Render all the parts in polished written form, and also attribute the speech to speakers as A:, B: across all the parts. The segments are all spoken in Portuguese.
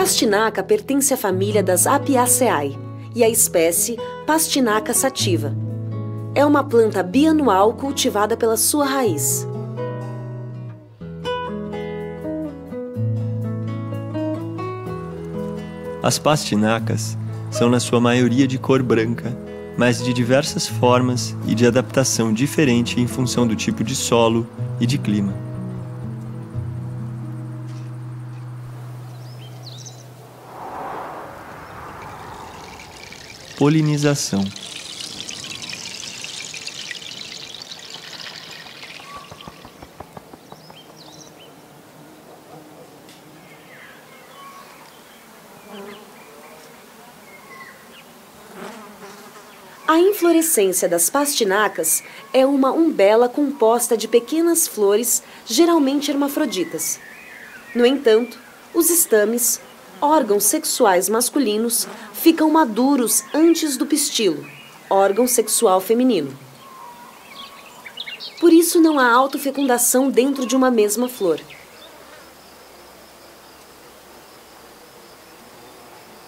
A: pastinaca pertence à família das Apiaceae e à espécie Pastinaca sativa. É uma planta bianual cultivada pela sua raiz.
B: As pastinacas são na sua maioria de cor branca, mas de diversas formas e de adaptação diferente em função do tipo de solo e de clima. Polinização.
A: A inflorescência das pastinacas é uma umbela composta de pequenas flores, geralmente hermafroditas. No entanto, os estames, órgãos sexuais masculinos, ficam maduros antes do pistilo, órgão sexual feminino. Por isso não há autofecundação dentro de uma mesma flor.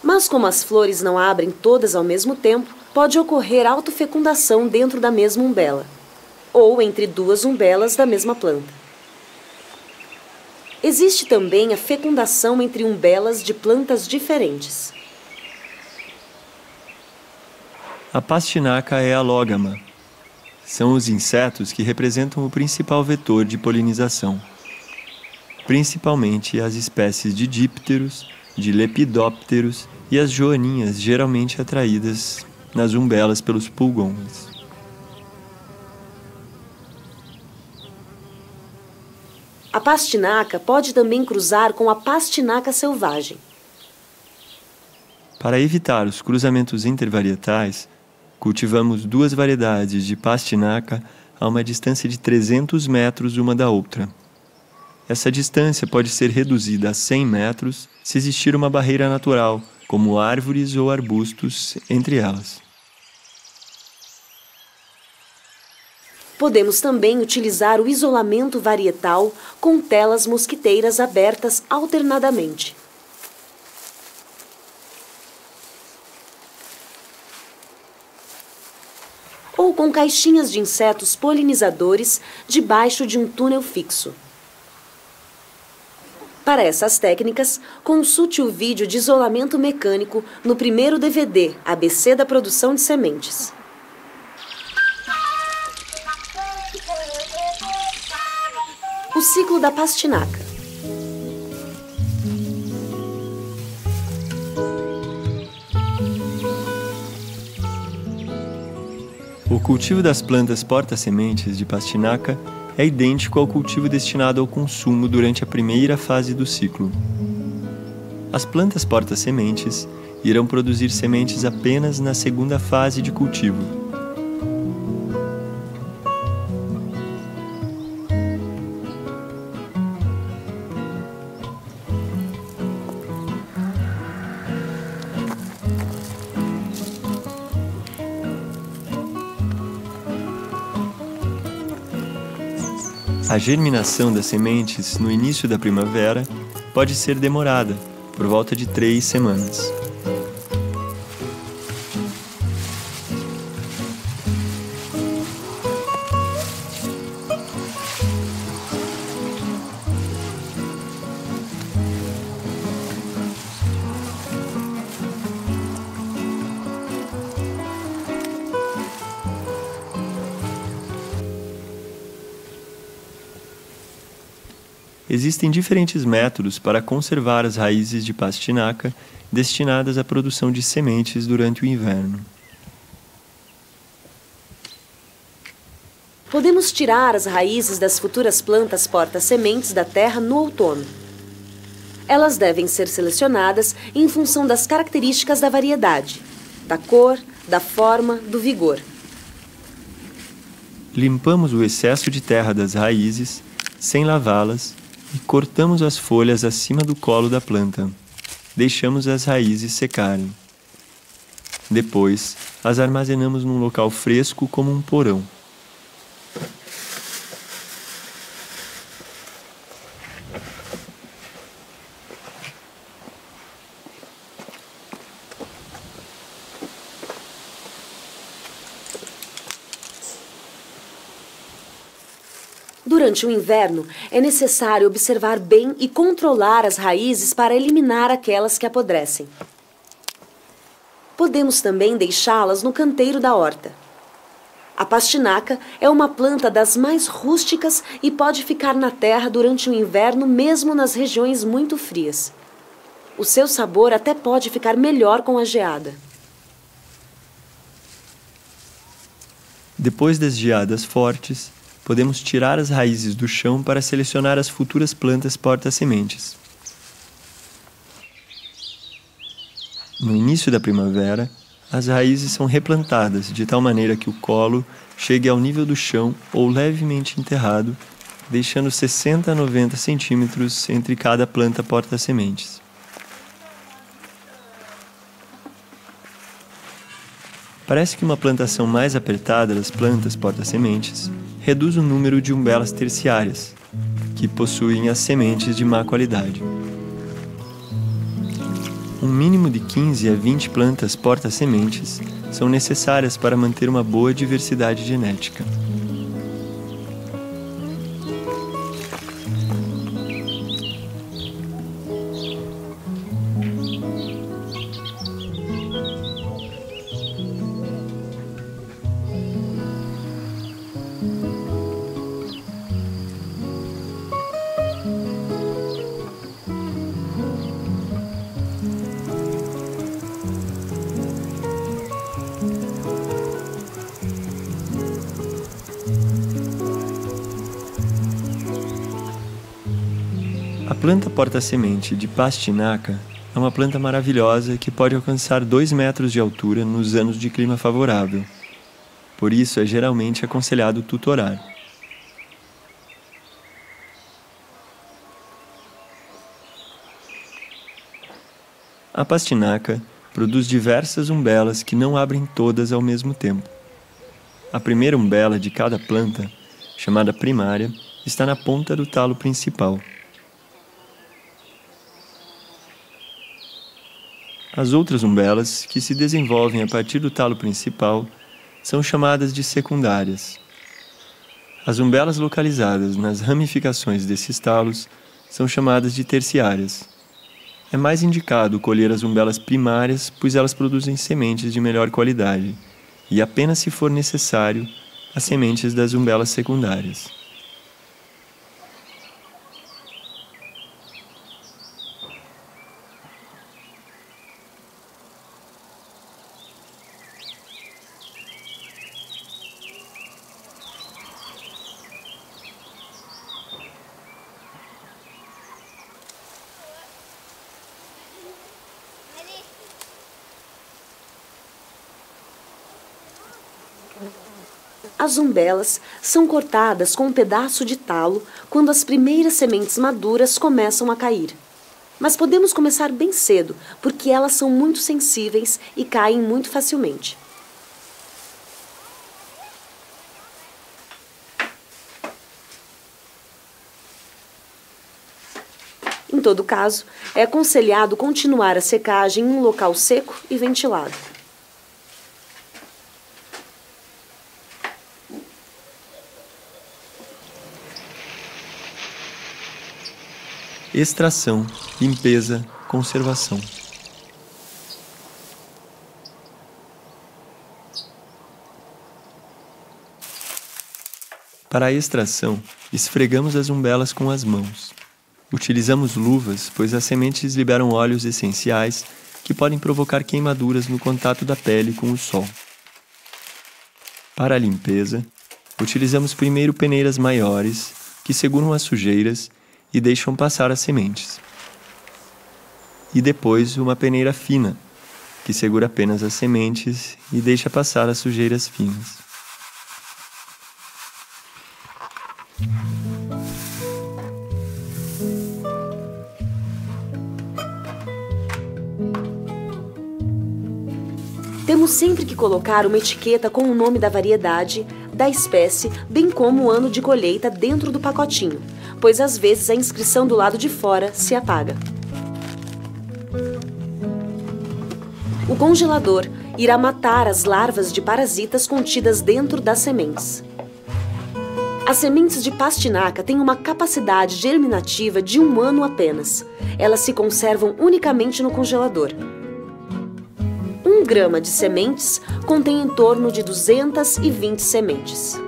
A: Mas como as flores não abrem todas ao mesmo tempo, pode ocorrer autofecundação dentro da mesma umbela, ou entre duas umbelas da mesma planta. Existe também a fecundação entre umbelas de plantas diferentes.
B: A pastinaca é alógama. São os insetos que representam o principal vetor de polinização, principalmente as espécies de dípteros, de lepidópteros e as joaninhas, geralmente atraídas nas umbelas pelos pulgões.
A: A pastinaca pode também cruzar com a pastinaca selvagem.
B: Para evitar os cruzamentos intervarietais, cultivamos duas variedades de pastinaca a uma distância de 300 metros uma da outra. Essa distância pode ser reduzida a 100 metros se existir uma barreira natural, como árvores ou arbustos entre elas.
A: Podemos também utilizar o isolamento varietal com telas mosquiteiras abertas alternadamente. Ou com caixinhas de insetos polinizadores debaixo de um túnel fixo. Para essas técnicas, consulte o vídeo de isolamento mecânico no primeiro DVD, ABC da produção de sementes. O ciclo da pastinaca.
B: O cultivo das plantas porta-sementes de pastinaca é idêntico ao cultivo destinado ao consumo durante a primeira fase do ciclo. As plantas porta-sementes irão produzir sementes apenas na segunda fase de cultivo. A germinação das sementes no início da primavera pode ser demorada, por volta de 3 semanas. Existem diferentes métodos para conservar as raízes de pastinaca destinadas à produção de sementes durante o inverno.
A: Podemos tirar as raízes das futuras plantas porta-sementes da terra no outono. Elas devem ser selecionadas em função das características da variedade, da cor, da forma, do vigor.
B: Limpamos o excesso de terra das raízes, sem lavá-las, e cortamos as folhas acima do colo da planta. Deixamos as raízes secarem. Depois, as armazenamos num local fresco como um porão.
A: Durante o inverno, é necessário observar bem e controlar as raízes para eliminar aquelas que apodrecem. Podemos também deixá-las no canteiro da horta. A pastinaca é uma planta das mais rústicas e pode ficar na terra durante o inverno mesmo nas regiões muito frias. O seu sabor até pode ficar melhor com a geada.
B: Depois das geadas fortes, podemos tirar as raízes do chão para selecionar as futuras plantas porta-sementes. No início da primavera, as raízes são replantadas de tal maneira que o colo chegue ao nível do chão ou levemente enterrado, deixando 60 a 90 centímetros entre cada planta porta-sementes. Parece que uma plantação mais apertada das plantas porta-sementes reduz o número de umbelas terciárias, que possuem as sementes de má qualidade. Um mínimo de 15 a 20 plantas porta-sementes são necessárias para manter uma boa diversidade genética. A planta porta-semente de pastinaca é uma planta maravilhosa que pode alcançar 2 metros de altura nos anos de clima favorável. Por isso, é geralmente aconselhado tutorar. A pastinaca produz diversas umbelas que não abrem todas ao mesmo tempo. A primeira umbela de cada planta, chamada primária, está na ponta do talo principal. As outras umbelas, que se desenvolvem a partir do talo principal, são chamadas de secundárias. As umbelas localizadas nas ramificações desses talos são chamadas de terciárias. É mais indicado colher as umbelas primárias, pois elas produzem sementes de melhor qualidade, e apenas se for necessário, as sementes das umbelas secundárias.
A: As umbelas são cortadas com um pedaço de talo quando as primeiras sementes maduras começam a cair. Mas podemos começar bem cedo, porque elas são muito sensíveis e caem muito facilmente. Em todo caso, é aconselhado continuar a secagem em um local seco e ventilado.
B: Extração, limpeza, conservação. Para a extração, esfregamos as umbelas com as mãos. Utilizamos luvas, pois as sementes liberam óleos essenciais que podem provocar queimaduras no contato da pele com o sol. Para a limpeza, utilizamos primeiro peneiras maiores, que seguram as sujeiras e deixam passar as sementes. E depois uma peneira fina, que segura apenas as sementes e deixa passar as sujeiras finas.
A: Temos sempre que colocar uma etiqueta com o nome da variedade, da espécie, bem como o ano de colheita dentro do pacotinho, pois às vezes a inscrição do lado de fora se apaga. O congelador irá matar as larvas de parasitas contidas dentro das sementes. As sementes de pastinaca têm uma capacidade germinativa de 1 ano apenas. Elas se conservam unicamente no congelador. 1 grama de sementes contém em torno de 220 sementes.